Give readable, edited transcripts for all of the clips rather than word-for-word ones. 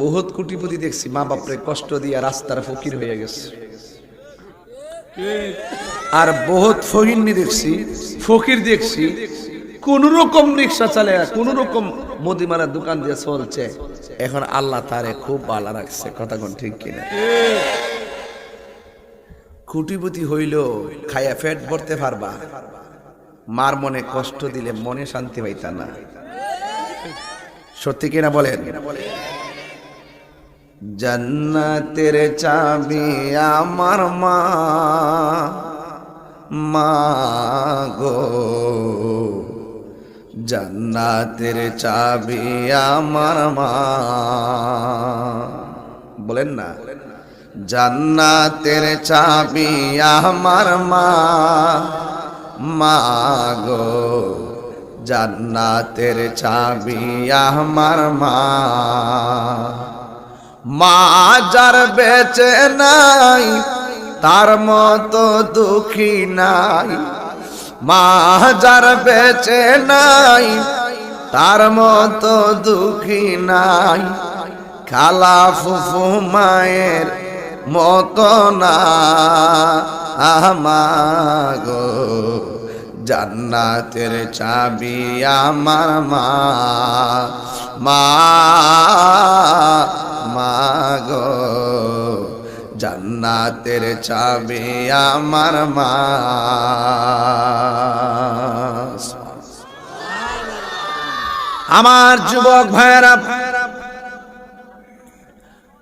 বহুত কোটিপতি দেখছি মা বাপরে কষ্ট দিয়া রাস্তার ফকির হয়ে গেছে, আর বহুত ফকিরনি দেখছি, ফকির দেখছি কোন রকম রিক্সা চালায় কোন রকম মুদিমারার দোকান দিয়ে চলছে। এখন আল্লাহ তারে খুব ভালো রাখছে, কথা কোন ঠিক কিনা? কোটিপতি হইল খায়া পেট ভরতে পারবা, মার মনে কষ্ট দিলে মনে শান্তি পাইতা না, সত্যি কিনা বলেন? জান্নাতের চাবি আমার মা, মা গো জান্নাতের চাবি আমার মা, বলেন না? জান্নাতের চাবি আমার মা, মা গো জান্নাতের চাবি আমার মা। মা যার বেঁচে নাই তার মতো দুঃখী নাই, মা যার বেঁচে নাই তার মতো দুঃখী নাই, খালা ফুফু মায়ের মতো না আমাগো জান্নাতের চাবি আমার মা, মা মাগো জান্নাতের চাবি আমার মা। আমার যুবক ভাইরা,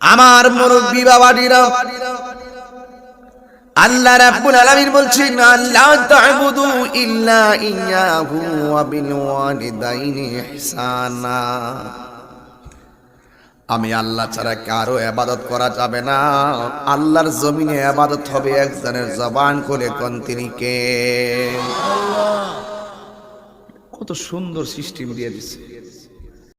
আমার মুরব্বী বাবাজিরা, আল্লাহ রাব্বুল আলামিন বলছেন আল্লাহ তা'বুদু ইল্লা ইয়াহু ওয়া বিল ওয়ালিদাইনি ইহসানা। আমি আল্লাহ ছাড়া কারো ইবাদত করা যাবে না। আল্লাহর জমিনে ইবাদত হবে একজনের, জবান খুলে কোন তিনি কে? কত সুন্দর সিস্টেম দিয়ে দিছে।